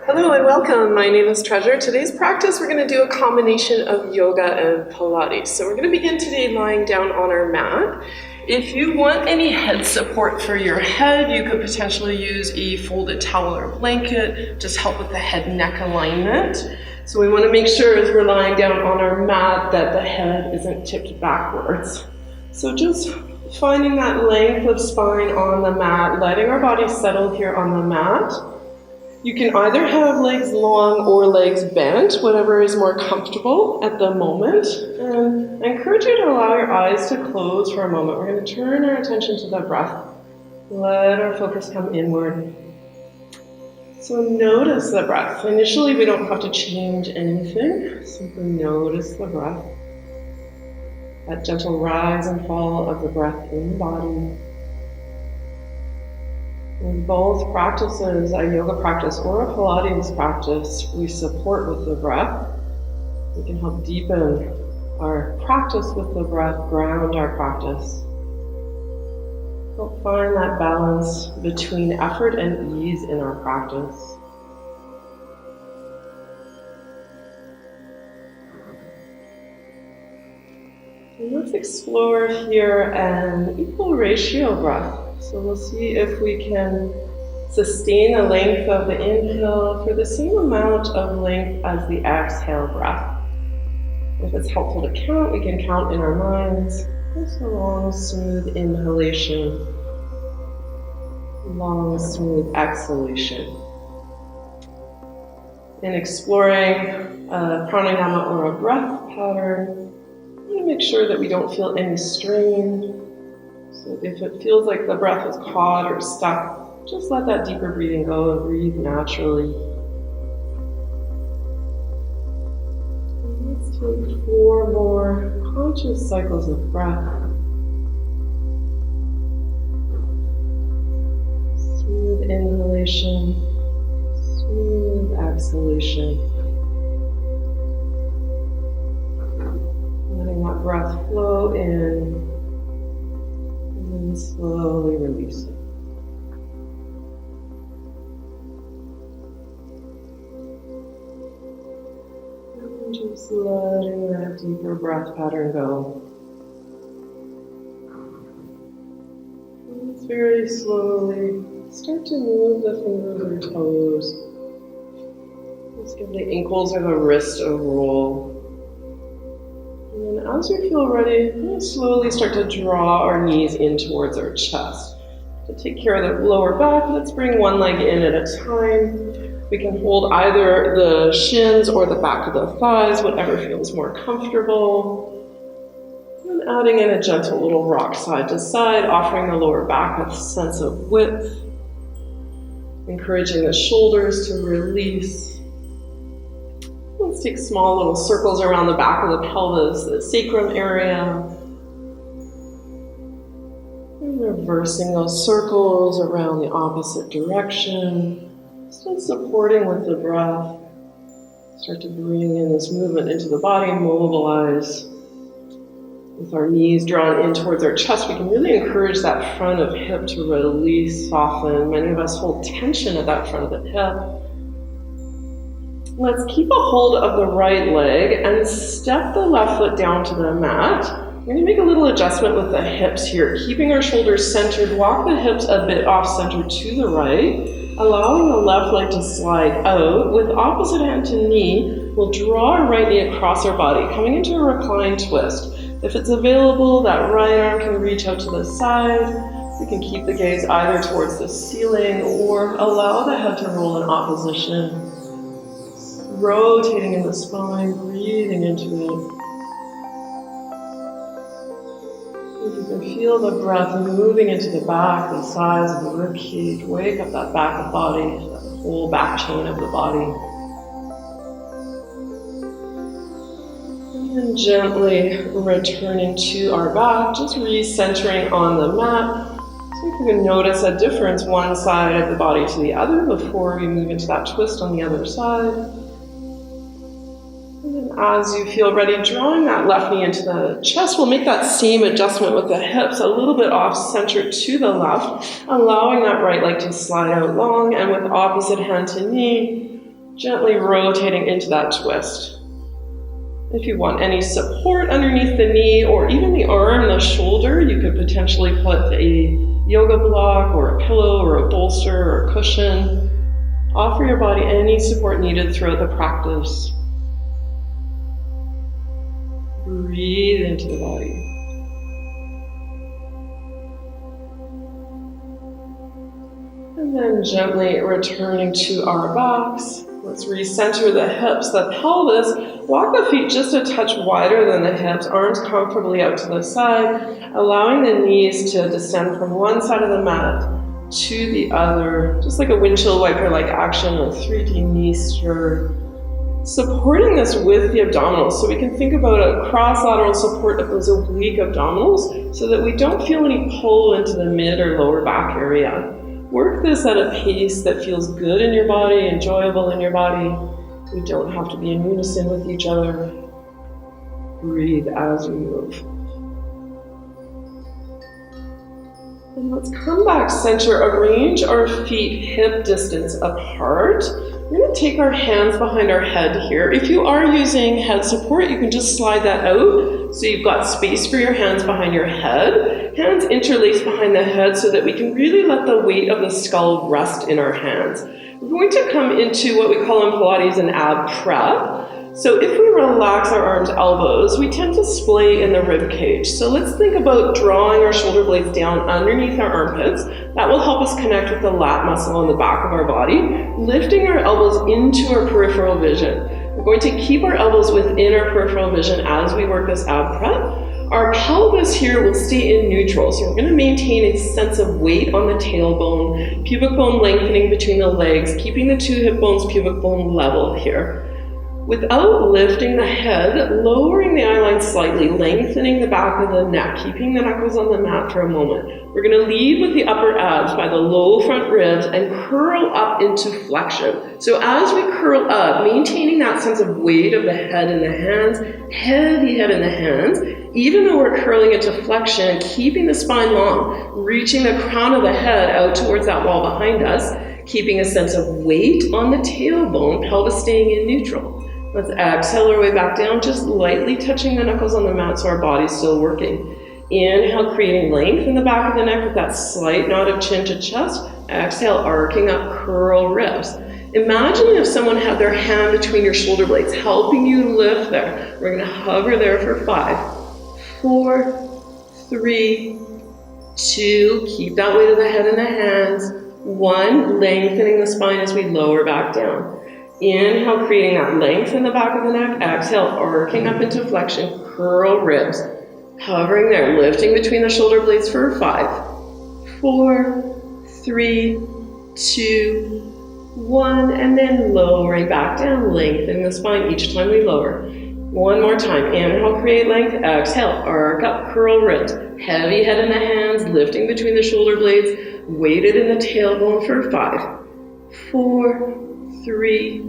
Hello and welcome. My name is Treasure. Today's practice, we're going to do a combination of yoga and Pilates. So we're going to begin today lying down on our mat. If you want any head support for your head, you could potentially use a folded towel or blanket, just help with the head-neck alignment. So we want to make sure as we're lying down on our mat that the head isn't tipped backwards. So just finding that length of spine on the mat, letting our body settle here on the mat. You can either have legs long or legs bent, whatever is more comfortable at the moment. And I encourage you to allow your eyes to close for a moment. We're going to turn our attention to the breath. Let our focus come inward. So notice the breath. Initially, we don't have to change anything. Simply notice the breath. That gentle rise and fall of the breath in the body. In both practices, a yoga practice or a Pilates practice, we support with the breath. We can help deepen our practice with the breath, ground our practice. Help find that balance between effort and ease in our practice. And let's explore here an equal ratio breath. So we'll see if we can sustain the length of the inhale for the same amount of length as the exhale breath. If it's helpful to count, we can count in our minds. Just a long, smooth inhalation. Long, smooth exhalation. In exploring a pranayama or a breath pattern, we want to make sure that we don't feel any strain. So if it feels like the breath is caught or stuck, just let that deeper breathing go and breathe naturally. And let's take 4 more conscious cycles of breath. Smooth inhalation, smooth exhalation. Letting that breath flow in. And slowly release it. And just letting that deeper breath pattern go. And let's very slowly start to move the fingers or toes. Let's give the ankles or the wrist a roll. And then as you feel ready, we'll slowly start to draw our knees in towards our chest. To take care of the lower back, let's bring one leg in at a time. We can hold either the shins or the back of the thighs, whatever feels more comfortable. And adding in a gentle little rock side to side, offering the lower back a sense of width. Encouraging the shoulders to release. Let's take small little circles around the back of the pelvis, the sacrum area. And reversing those circles around the opposite direction. Still supporting with the breath. Start to bring in this movement into the body, mobilize. With our knees drawn in towards our chest, we can really encourage that front of hip to release, soften. Many of us hold tension at that front of the hip. Let's keep a hold of the right leg and step the left foot down to the mat. We're going to make a little adjustment with the hips here, keeping our shoulders centered. Walk the hips a bit off center to the right, allowing the left leg to slide out. With opposite hand to knee, we'll draw our right knee across our body, coming into a reclined twist. If it's available, that right arm can reach out to the side. We can keep the gaze either towards the ceiling or allow the head to roll in opposition. Rotating in the spine, breathing into it. You can feel the breath moving into the back, the sides of the rib cage. Wake up that back of the body, that whole back chain of the body. And then gently returning to our back, just recentering on the mat. So you can notice a difference one side of the body to the other before we move into that twist on the other side. And then as you feel ready, drawing that left knee into the chest, we'll make that same adjustment with the hips a little bit off center to the left, allowing that right leg to slide out long, and with opposite hand to knee, Gently rotating into that twist. If you want any support underneath the knee or even the arm, the shoulder, you could potentially put a yoga block or a pillow or a bolster or a cushion. Offer your body any support needed throughout the practice. Breathe into the body. And then gently returning to our backs. Let's recenter the hips, the pelvis. Walk the feet just a touch wider than the hips, arms comfortably out to the side, allowing the knees to descend from one side of the mat to the other, just like a windshield wiper-like action with 3D knee stir. Supporting this with the abdominals, so we can think about a cross-lateral support of those oblique abdominals so that we don't feel any pull into the mid or lower back area. Work this at a pace that feels good in your body, enjoyable in your body. We don't have to be in unison with each other. Breathe as we move. And let's come back center, arrange our feet hip distance apart. We're going to take our hands behind our head here. If you are using head support, you can just slide that out so you've got space for your hands behind your head. Hands interlaced behind the head so that we can really let the weight of the skull rest in our hands. We're going to come into what we call in Pilates an ab prep. So if we relax our arms, elbows, we tend to splay in the rib cage. So let's think about drawing our shoulder blades down underneath our armpits. That will help us connect with the lat muscle on the back of our body, lifting our elbows into our peripheral vision. We're going to keep our elbows within our peripheral vision as we work this ab prep. Our pelvis here will stay in neutral, so we're going to maintain a sense of weight on the tailbone, pubic bone lengthening between the legs, keeping the two hip bones, pubic bone level here. Without lifting the head, lowering the eye line slightly, lengthening the back of the neck, keeping the knuckles on the mat for a moment. We're going to lead with the upper abs by the low front ribs and curl up into flexion. So as we curl up, maintaining that sense of weight of the head in the hands, heavy head in the hands, even though we're curling into flexion, keeping the spine long, reaching the crown of the head out towards that wall behind us, keeping a sense of weight on the tailbone, pelvis staying in neutral. Let's exhale our way back down, just lightly touching the knuckles on the mat so our body's still working. Inhale, creating length in the back of the neck with that slight nod of chin to chest. Exhale, arcing up, curl ribs. Imagine if someone had their hand between your shoulder blades, helping you lift there. We're going to hover there for 5, 4, 3, 2, keep that weight of the head in the hands. 1, lengthening the spine as we lower back down. Inhale, creating that length in the back of the neck. Exhale, arcing up into flexion, curl ribs. Hovering there, lifting between the shoulder blades for 5, 4, 3, 2, 1, and then lowering back down, lengthening the spine each time we lower. One more time. Inhale, create length. Exhale, arc up, curl ribs. Heavy head in the hands, lifting between the shoulder blades, weighted in the tailbone for 5, 4, 3,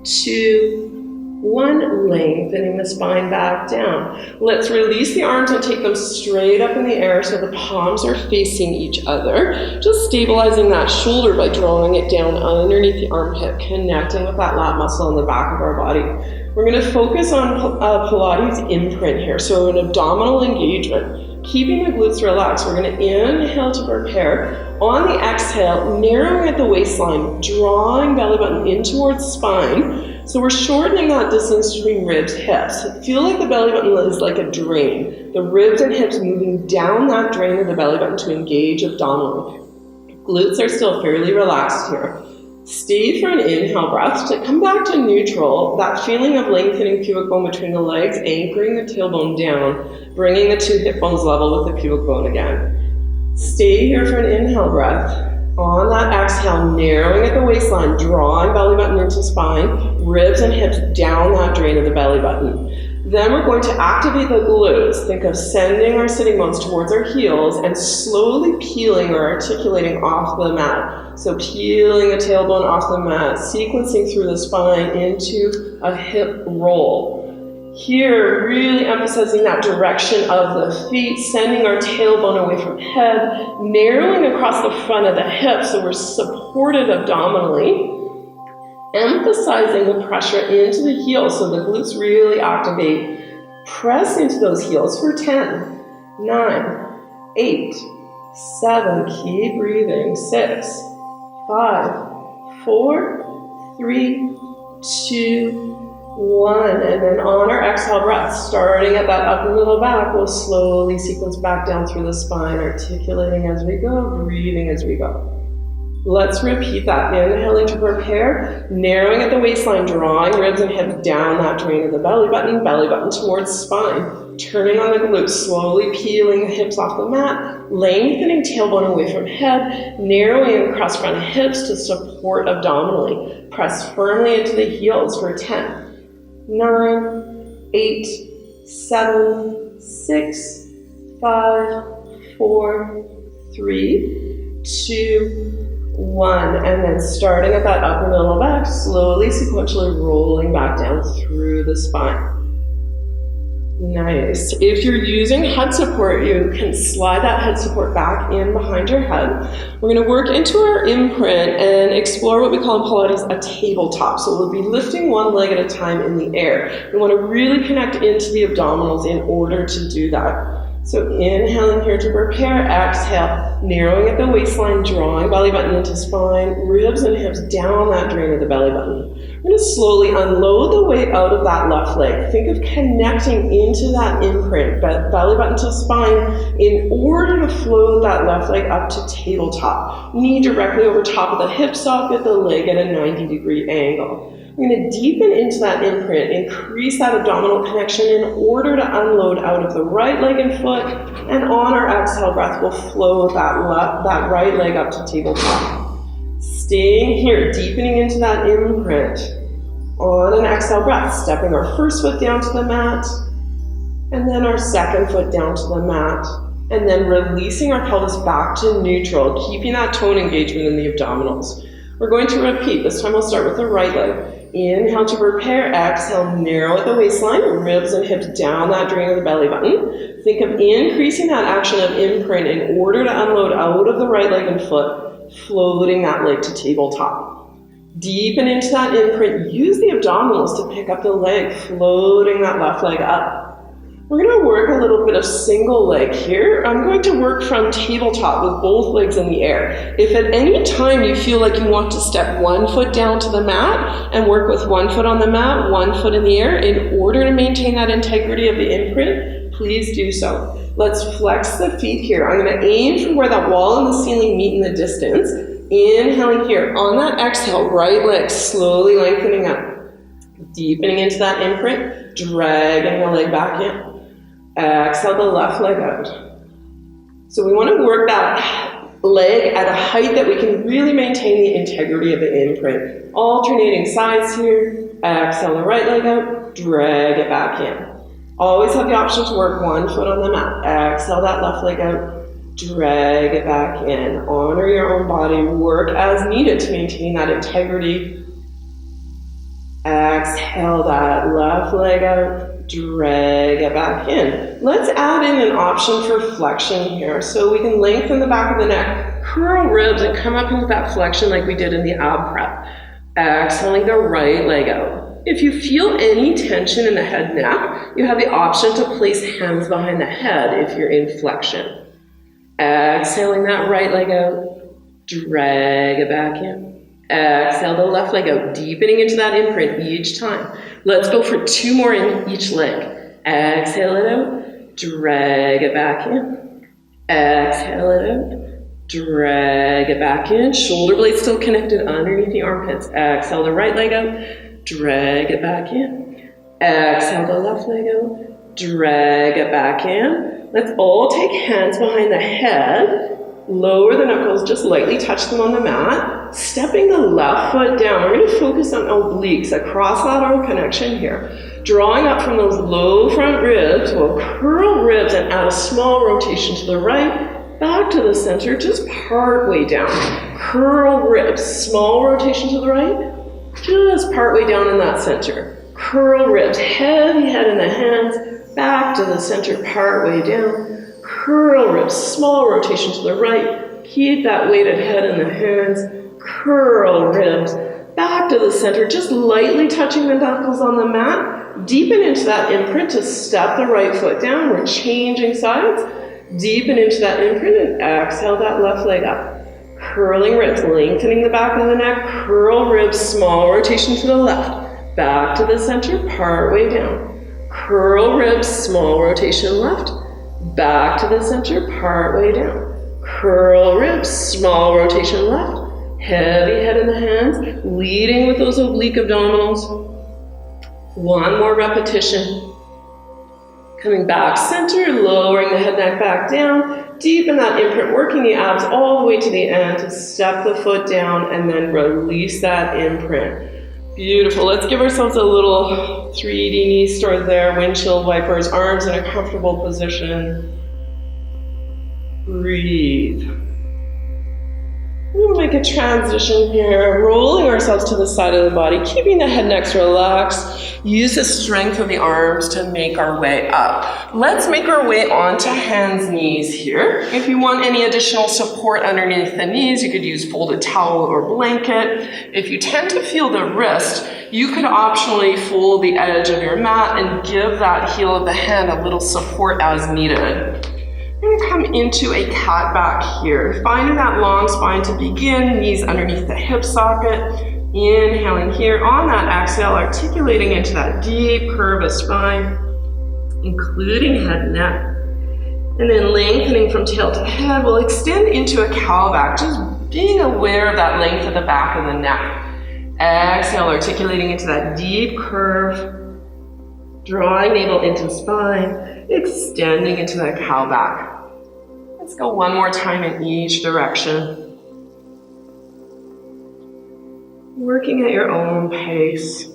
2, 1, lengthening the spine back down. Let's release the arms and take them straight up in the air so the palms are facing each other. Just stabilizing that shoulder by drawing it down underneath the armpit, connecting with that lat muscle in the back of our body. We're going to focus on Pilates imprint here, so an abdominal engagement. Keeping the glutes relaxed, we're going to inhale to prepare. On the exhale, narrowing at the waistline, drawing belly button in towards spine. So we're shortening that distance between ribs, hips. Feel like the belly button is like a drain. The ribs and hips moving down that drain of the belly button to engage abdominally. Glutes are still fairly relaxed here. Stay for an inhale breath to come back to neutral, that feeling of lengthening pubic bone between the legs, anchoring the tailbone down, bringing the two hip bones level with the pubic bone again. Stay here for an inhale breath. On that exhale, narrowing at the waistline, drawing belly button into spine, ribs and hips down that drain of the belly button. Then we're going to activate the glutes. Think of sending our sitting bones towards our heels and slowly peeling or articulating off the mat. So peeling the tailbone off the mat, sequencing through the spine into a hip roll. Here, really emphasizing that direction of the feet, sending our tailbone away from head, narrowing across the front of the hips so we're supported abdominally. Emphasizing the pressure into the heels so the glutes really activate. Press into those heels for 10, 9, 8, 7, keep breathing, 6, 5, 4, 3, 2, 1, and then on our exhale breath, starting at that upper middle back, we'll slowly sequence back down through the spine, articulating as we go, breathing as we go. Let's repeat that. Inhaling to prepare, narrowing at the waistline, drawing ribs and hips down that drain of the belly button towards spine. Turning on the glutes, slowly peeling the hips off the mat, lengthening tailbone away from head, narrowing across front hips to support abdominally. Press firmly into the heels for 10, 9, 8, 7, 6, 5, 4, 3, 2, 1, and then starting at that upper middle back, slowly, sequentially rolling back down through the spine. Nice. If you're using head support, you can slide that head support back in behind your head. We're going to work into our imprint and explore what we call in Pilates a tabletop. So we'll be lifting one leg at a time in the air. We want to really connect into the abdominals in order to do that. So inhaling here to prepare, exhale, narrowing at the waistline, drawing belly button into spine, ribs and hips down that drain of the belly button. We're going to slowly unload the weight out of that left leg. Think of connecting into that imprint, belly button to spine, in order to float that left leg up to tabletop. Knee directly over top of the hip socket, the leg at a 90-degree angle. We're going to deepen into that imprint, increase that abdominal connection in order to unload out of the right leg and foot, and on our exhale breath, we'll float that right leg up to tabletop. Staying here, deepening into that imprint. On an exhale breath, stepping our first foot down to the mat, and then our second foot down to the mat, and then releasing our pelvis back to neutral, keeping that tone engagement in the abdominals. We're going to repeat. This time we'll start with the right leg. Inhale to prepare, exhale, narrow at the waistline, ribs and hips down that drain of the belly button. Think of increasing that action of imprint in order to unload out of the right leg and foot, floating that leg to tabletop. Deepen into that imprint, use the abdominals to pick up the leg, floating that left leg up. We're going to work a little bit of single leg here. I'm going to work from tabletop with both legs in the air. If at any time you feel like you want to step one foot down to the mat and work with one foot on the mat, one foot in the air, in order to maintain that integrity of the imprint, please do so. Let's flex the feet here. I'm going to aim for where that wall and the ceiling meet in the distance. Inhaling here. On that exhale, right leg slowly lengthening up. Deepening into that imprint, dragging the leg back in. Exhale the left leg out. So we want to work that leg at a height that we can really maintain the integrity of the imprint. Alternating sides here. Exhale the right leg out, drag it back in. Always have the option to work one foot on the mat. Exhale that left leg out, drag it back in. Honor your own body, work as needed to maintain that integrity. Exhale that left leg out, drag it back in. Let's add in an option for flexion here. So we can lengthen the back of the neck, curl ribs, and come up into that flexion like we did in the ab prep. Exhaling the right leg out. If you feel any tension in the head neck, you have the option to place hands behind the head if you're in flexion. Exhaling that right leg out, drag it back in. Exhale the left leg out, deepening into that imprint each time. Let's go for 2 more in each leg. Exhale it out, drag it back in. Exhale it out, drag it back in. Shoulder blades still connected underneath the armpits. Exhale the right leg out, drag it back in. Exhale the left leg out, drag it back in. Let's all take hands behind the head. Lower the knuckles, just lightly touch them on the mat. Stepping the left foot down, we're going to focus on obliques, a cross-lateral connection here. Drawing up from those low front ribs, we'll curl ribs and add a small rotation to the right, back to the center, just part way down. Curl ribs, small rotation to the right, just part way down in that center. Curl ribs, heavy head in the hands, back to the center, part way down. Curl ribs, small rotation to the right. Keep that weighted head in the hands. Curl ribs, back to the center, just lightly touching the knuckles on the mat. Deepen into that imprint to step the right foot down. We're changing sides. Deepen into that imprint and exhale that left leg up. Curling ribs, lengthening the back of the neck. Curl ribs, small rotation to the left. Back to the center, part way down. Curl ribs, small rotation left. Back to the center, part way down. Curl ribs, small rotation left. Heavy head in the hands, leading with those oblique abdominals. One more repetition. Coming back center, lowering the head neck back down. Deepen that imprint, working the abs all the way to the end to step the foot down and then release that imprint. Beautiful. Let's give ourselves a little 3D knee start there. Windshield wipers, arms in a comfortable position. Breathe. We'll make a transition here, rolling ourselves to the side of the body, keeping the head necks relaxed. Use the strength of the arms to make our way up. Let's make our way onto hands, knees here. If you want any additional support underneath the knees, you could use folded towel or blanket. If you tend to feel the wrist, you could optionally fold the edge of your mat and give that heel of the hand a little support as needed. We're going to come into a cat back here, finding that long spine to begin, knees underneath the hip socket. Inhaling here on that exhale, articulating into that deep curve of spine, including head and neck. And then lengthening from tail to head, we'll extend into a cow back, just being aware of that length of the back of the neck. Exhale, articulating into that deep curve, drawing navel into spine, extending into that cow back. Let's go one more time in each direction. Working at your own pace.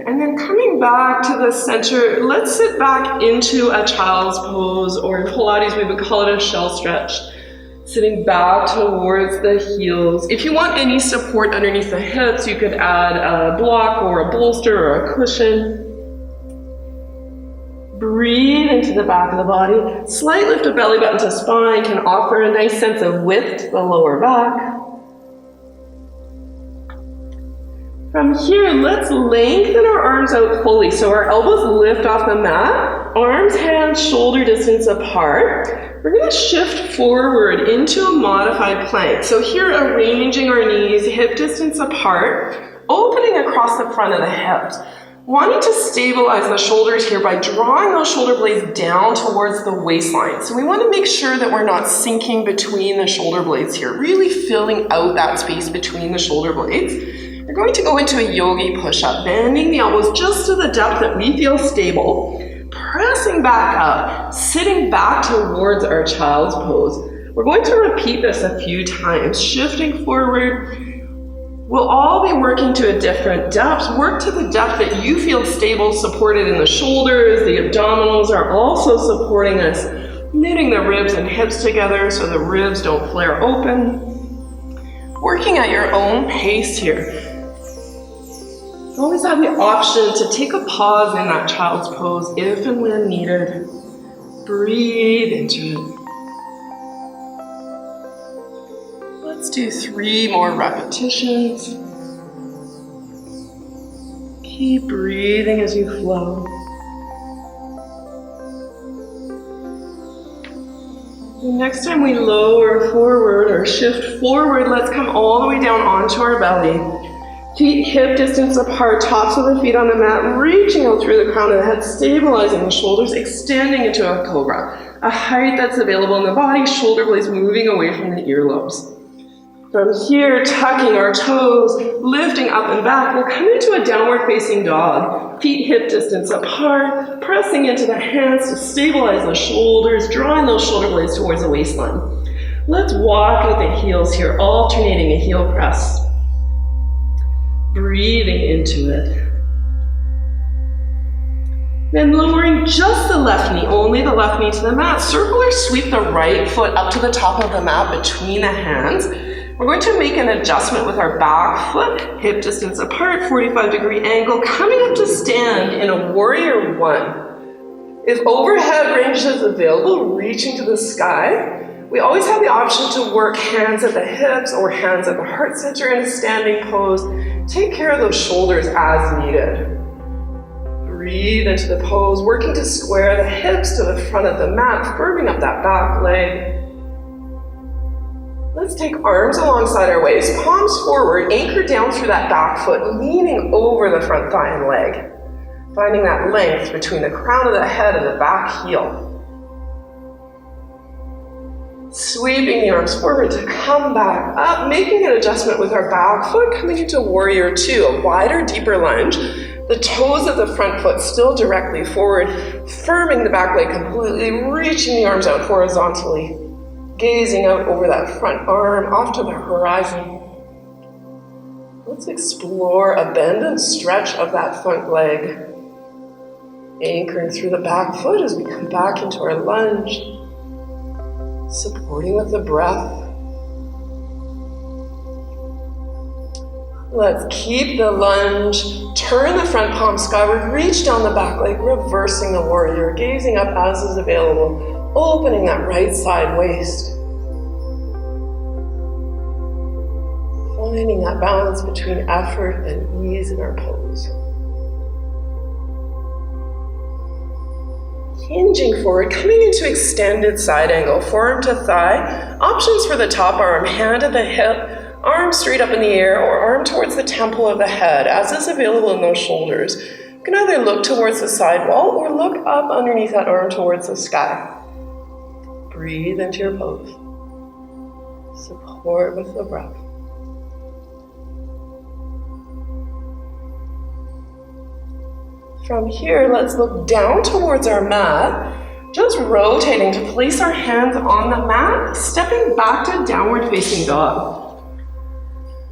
And then coming back to the center, let's sit back into a child's pose, or in Pilates we would call it a shell stretch. Sitting back towards the heels. If you want any support underneath the hips, you could add a block or a bolster or a cushion. Breathe into the back of the body. Slight lift of belly button to spine can offer a nice sense of width to the lower back. From here, let's lengthen our arms out fully. So our elbows lift off the mat, arms, hands, shoulder distance apart. We're going to shift forward into a modified plank. So here, arranging our knees, hip distance apart, opening across the front of the hips. Wanting to stabilize the shoulders here by drawing those shoulder blades down towards the waistline. So we want to make sure that we're not sinking between the shoulder blades here, really filling out that space between the shoulder blades. We're going to go into a yogi push-up, bending the elbows just to the depth that we feel stable, pressing back up, sitting back towards our child's pose. We're going to repeat this a few times, shifting forward. We'll all be working to a different depth. Work to the depth that you feel stable, supported in the shoulders. The abdominals are also supporting us, knitting the ribs and hips together so the ribs don't flare open. Working at your own pace here. Always have the option to take a pause in that child's pose if and when needed. Breathe into it. Let's do 3 more repetitions. Keep breathing as you flow. And next time we lower forward or shift forward, let's come all the way down onto our belly. Feet hip distance apart, tops of the feet on the mat, reaching out through the crown of the head, stabilizing the shoulders, extending into a cobra. A height that's available in the body, shoulder blades moving away from the earlobes. From here, tucking our toes, lifting up and back, we'll come into a downward facing dog. Feet hip distance apart, pressing into the hands to stabilize the shoulders, drawing those shoulder blades towards the waistline. Let's walk with the heels here, alternating a heel press. Breathing into it. Then lowering just the left knee, only the left knee to the mat. Circle or sweep the right foot up to the top of the mat between the hands. We're going to make an adjustment with our back foot, hip distance apart, 45-degree angle, coming up to stand in a warrior 1. If overhead range is available, reaching to the sky, We always have the option to work hands at the hips or hands at the heart center in a standing pose. Take care of those shoulders as needed. Breathe into the pose, working to square the hips to the front of the mat, firming up that back leg. Let's take arms alongside our waist, palms forward, anchor down through that back foot, leaning over the front thigh and leg, finding that length between the crown of the head and the back heel. Sweeping the arms forward to come back up, making an adjustment with our back foot, coming into warrior two, a wider, deeper lunge. The toes of the front foot still directly forward, firming the back leg completely, reaching the arms out horizontally, gazing out over that front arm off to the horizon. Let's explore a bend and stretch of that front leg, anchoring through the back foot as we come back into our lunge, supporting with the breath. Let's keep the lunge, turn the front palm skyward, reach down the back leg, reversing the warrior, gazing up as is available, opening that right side waist. Finding that balance between effort and ease in our pose. Hinging forward, coming into extended side angle, forearm to thigh. Options for the top arm, hand at the hip, arm straight up in the air, or arm towards the temple of the head, as is available in those shoulders. You can either look towards the side wall or look up underneath that arm towards the sky. Breathe into your pose. Support with the breath. From here, let's look down towards our mat, just rotating to place our hands on the mat, stepping back to downward facing dog.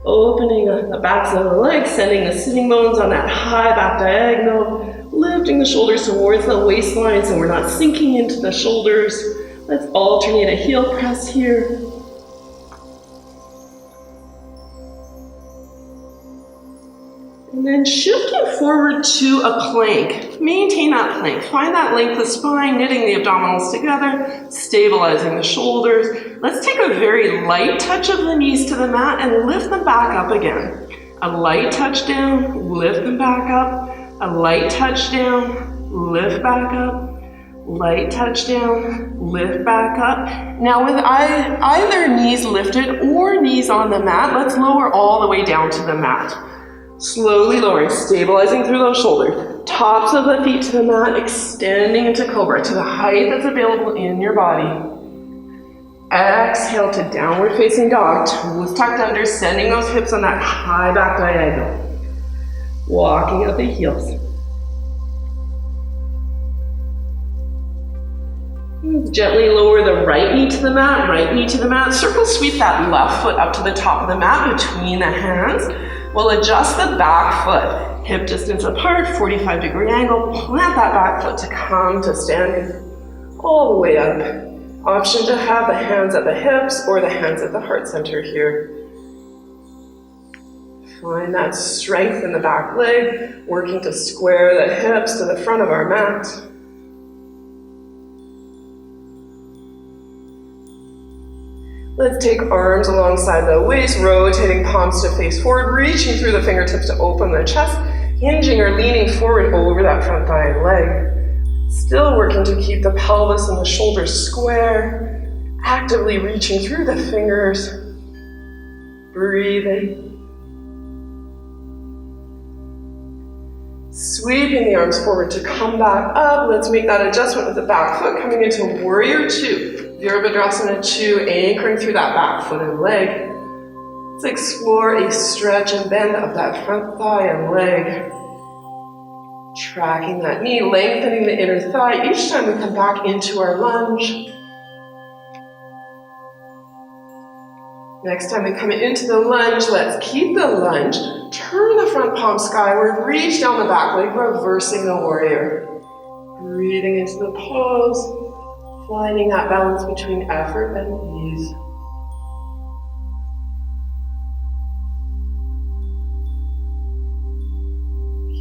Opening the backs of the legs, sending the sitting bones on that high back diagonal, lifting the shoulders towards the waistline so we're not sinking into the shoulders. Let's alternate a heel press here. And then shifting forward to a plank. Maintain that plank. Find that length of spine, knitting the abdominals together, stabilizing the shoulders. Let's take a very light touch of the knees to the mat and lift them back up again. A light touch down, lift them back up. A light touch down, lift back up. Light touch down, lift back up. Now with either knees lifted or knees on the mat, let's lower all the way down to the mat. Slowly lowering, stabilizing through those shoulders. Tops of the feet to the mat, extending into cobra to the height that's available in your body. Exhale to downward facing dog, toes tucked under, sending those hips on that high back diagonal. Walking up the heels. Gently lower the right knee to the mat, right knee to the mat. Circle sweep that left foot up to the top of the mat between the hands. We'll adjust the back foot, hip distance apart, 45-degree angle. Plant that back foot to come to standing all the way up. Option to have the hands at the hips or the hands at the heart center here. Find that strength in the back leg, working to square the hips to the front of our mat. Let's take arms alongside the waist, rotating palms to face forward, reaching through the fingertips to open the chest, hinging or leaning forward over that front thigh and leg. Still working to keep the pelvis and the shoulders square, actively reaching through the fingers, breathing. Sweeping the arms forward to come back up. Let's make that adjustment with the back foot, coming into warrior two. Virabhadrasana 2, anchoring through that back foot and leg. Let's explore a stretch and bend of that front thigh and leg. Tracking that knee, lengthening the inner thigh each time we come back into our lunge. Next time we come into the lunge, let's keep the lunge. Turn the front palm skyward, reach down the back leg, reversing the warrior. Breathing into the pose. Finding that balance between effort and ease.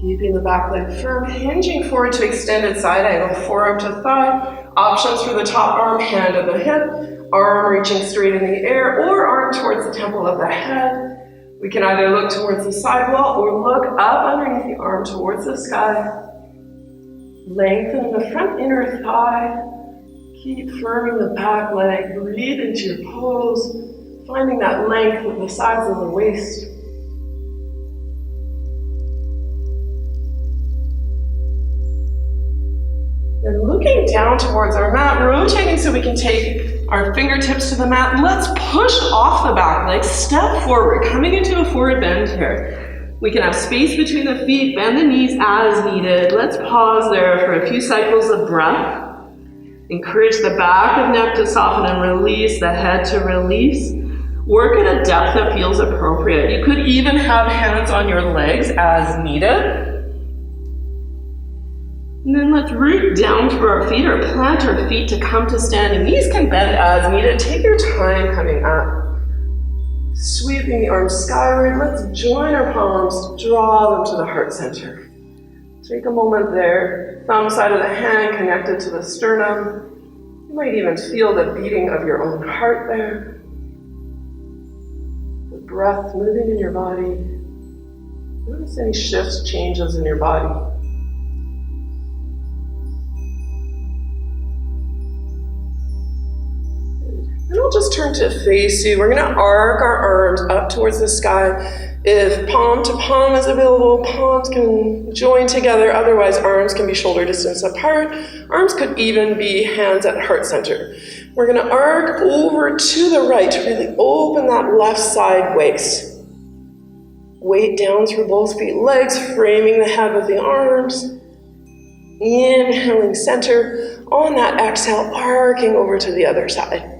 Keeping the back leg firm, hinging forward to extended side angle, forearm to thigh, Options for the top arm, hand at the hip, arm reaching straight in the air, or arm towards the temple of the head. We can either look towards the sidewall or look up underneath the arm towards the sky. Lengthen the front inner thigh. Keep firming the back leg. Breathe into your pose, finding that length at the sides of the waist. And looking down towards our mat, rotating so we can take our fingertips to the mat. Let's push off the back leg, step forward, coming into a forward bend here. We can have space between the feet, bend the knees as needed. Let's pause there for a few cycles of breath. Encourage the back of neck to soften and release, the head to release. Work at a depth that feels appropriate. You could even have hands on your legs as needed. And then let's root down through our feet or plant our feet to come to standing. Knees can bend as needed. Take your time coming up. Sweeping the arms skyward. Let's join our palms, draw them to the heart center. Take a moment there. Thumb side of the hand connected to the sternum. You might even feel the beating of your own heart there. The breath moving in your body. Notice any shifts, changes in your body. And I'll just turn to face you. We're going to arc our arms up towards the sky. If palm to palm is available, palms can join together. Otherwise, arms can be shoulder distance apart. Arms could even be hands at heart center. We're going to arc over to the right to really open that left side waist. Weight down through both feet, legs, framing the head with the arms. Inhaling center. On that exhale, arcing over to the other side.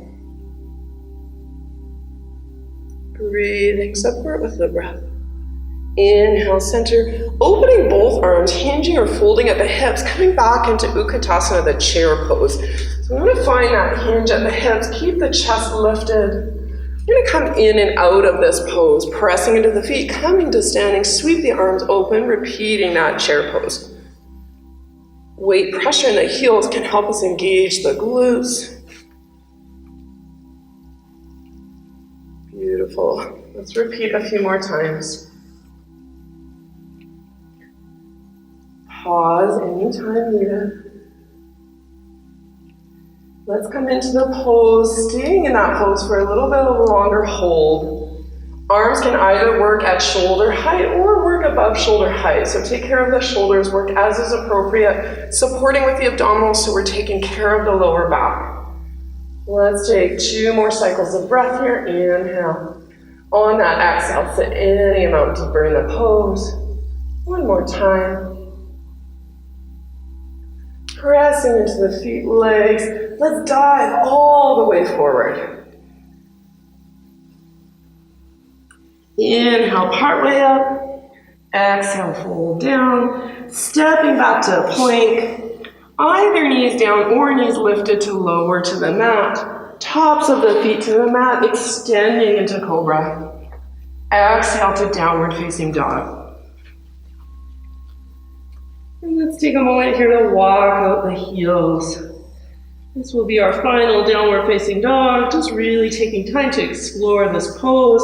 Breathing, support with the breath. Inhale, center, opening both arms, hinging or folding at the hips, coming back into Utkatasana, the chair pose. So I'm going to find that hinge at the hips, keep the chest lifted. I'm going to come in and out of this pose, pressing into the feet, coming to standing, sweep the arms open, repeating that chair pose. Weight pressure in the heels can help us engage the glutes. Beautiful. Let's repeat a few more times. Pause anytime needed. Let's come into the pose, staying in that pose for a little bit of a longer hold. Arms can either work at shoulder height or work above shoulder height. So take care of the shoulders, work as is appropriate, supporting with the abdominals so we're taking care of the lower back. Let's take 2 more cycles of breath here. Inhale. On that exhale, sit any amount deeper in the pose. 1 more time. Pressing into the feet, legs. Let's dive all the way forward. Inhale, part way up. Exhale, fold down. Stepping back to a plank. Either knees down or knees lifted to lower to the mat. Tops of the feet to the mat, extending into cobra. Exhale to downward facing dog. And let's take a moment here to walk out the heels. This will be our final downward facing dog, just really taking time to explore this pose.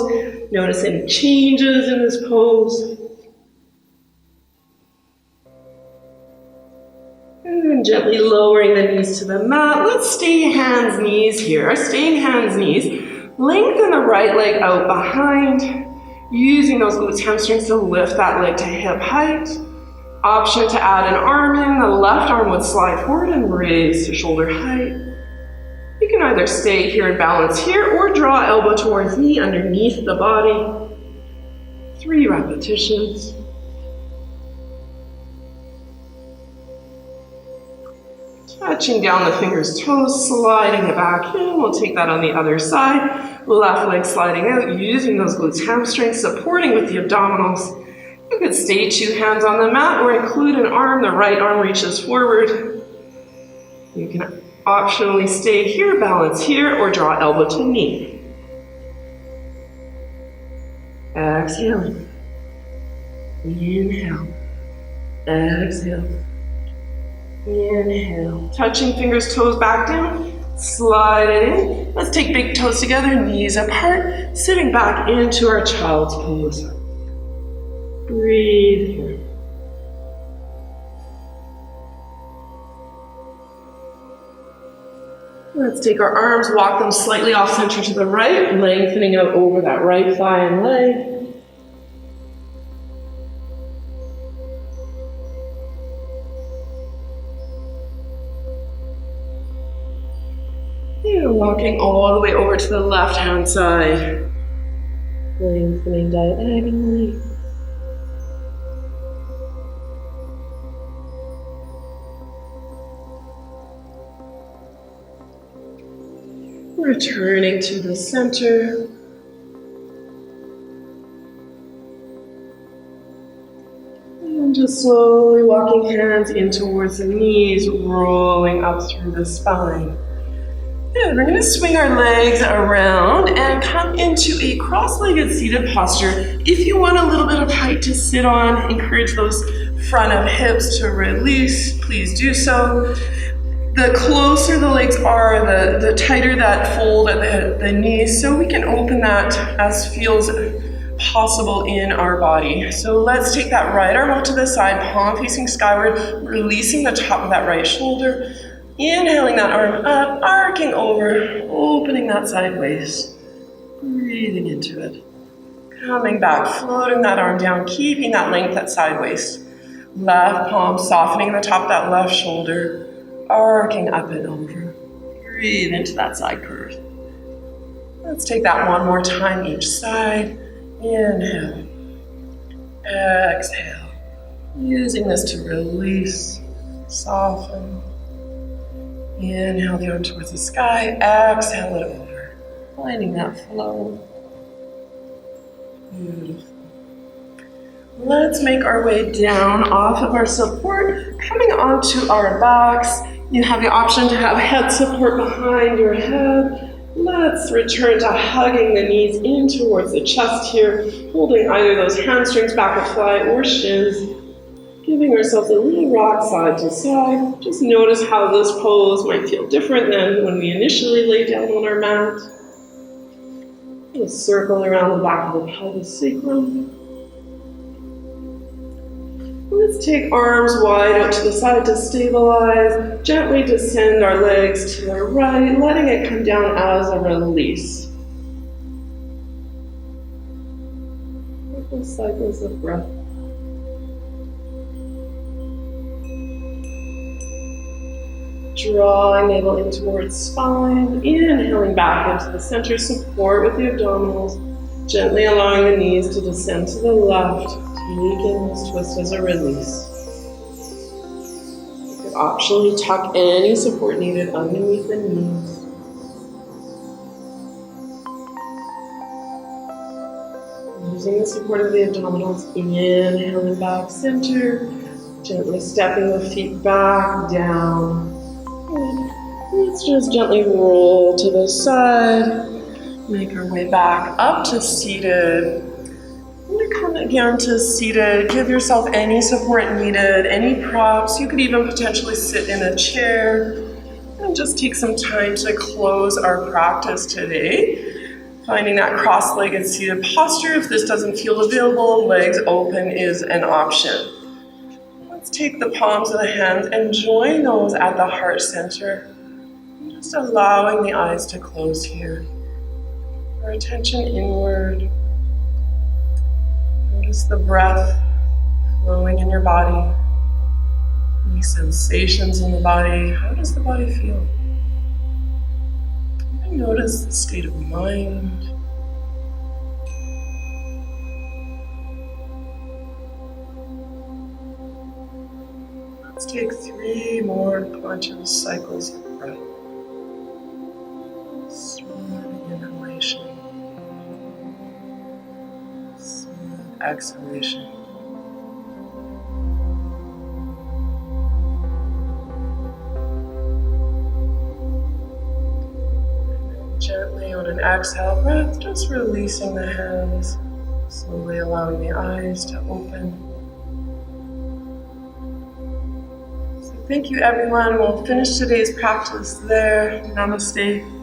Notice any changes in this pose. And then gently lowering the knees to the mat. Let's stay hands, knees here. Staying hands, knees. Lengthen the right leg out behind. Using those glutes, hamstrings to lift that leg to hip height. Option to add an arm in. The left arm would slide forward and raise to shoulder height. You can either stay here and balance here or draw elbow towards knee underneath the body. 3 repetitions. Touching down the fingers, toes, sliding it back in. We'll take that on the other side. Left leg sliding out, using those glutes, hamstrings, supporting with the abdominals. You could stay 2 hands on the mat or include an arm. The right arm reaches forward. You can optionally stay here, balance here, or draw elbow to knee. Exhaling. Inhale. Exhale. Inhale. Touching fingers, toes back down. Slide it in. Let's take big toes together, knees apart, sitting back into our child's pose. Breathe here. Let's take our arms, walk them slightly off center to the right, lengthening out over that right thigh and leg. And walking all the way over to the left-hand side, lengthening diagonally. Returning to the center. And just slowly walking hands in towards the knees, rolling up through the spine. Good, we're going to swing our legs around and come into a cross-legged seated posture. If you want a little bit of height to sit on, encourage those front of hips to release, please do so. The closer the legs are, the tighter that fold at the knees, so we can open that as feels possible in our body. So let's take that right arm out to the side, palm facing skyward, releasing the top of that right shoulder. Inhaling that arm up, arcing over, opening that side waist. Breathing into it. Coming back, floating that arm down, keeping that length at side waist. Left palm softening the top of that left shoulder. Arcing up and over. Breathe into that side curve. Let's take that one more time each side. Inhale. Exhale. Using this to release, soften. Inhale the arm towards the sky. Exhale it over. Finding that flow. Beautiful. Let's make our way down off of our support, coming onto our backs. You have the option to have head support behind your head. Let's return to hugging the knees in towards the chest here, holding either those hamstrings, back of thigh, or shins. Giving ourselves a little rock side to side. Just notice how this pose might feel different than when we initially lay down on our mat. A circle around the back of the pelvis sacrum. Let's take arms wide out to the side to stabilize. Gently descend our legs to the right, letting it come down as a release. Couple cycles of breath. Drawing navel in towards spine. Inhaling back into the center, support with the abdominals. Gently allowing the knees to descend to the left. Taking this twist as a release. You could optionally tuck any support needed underneath the knees. Using the support of the abdominals, inhaling back center, gently stepping the feet back, down. Let's just gently roll to the side, make our way back up to seated. Come again to seated. Give yourself any support needed, any props. You could even potentially sit in a chair and just take some time to close our practice today. Finding that cross-legged seated posture. If this doesn't feel available, legs open is an option. Let's take the palms of the hands and join those at the heart center. Just allowing the eyes to close here. Our attention inward. Notice the breath flowing in your body. Any sensations in the body? How does the body feel? And notice the state of mind. Let's take 3 more conscious cycles of breath. Smooth inhalation. Exhalation. And gently on an exhale breath, just releasing the hands, slowly allowing the eyes to open. So Thank you, everyone. We'll finish today's practice there. Namaste.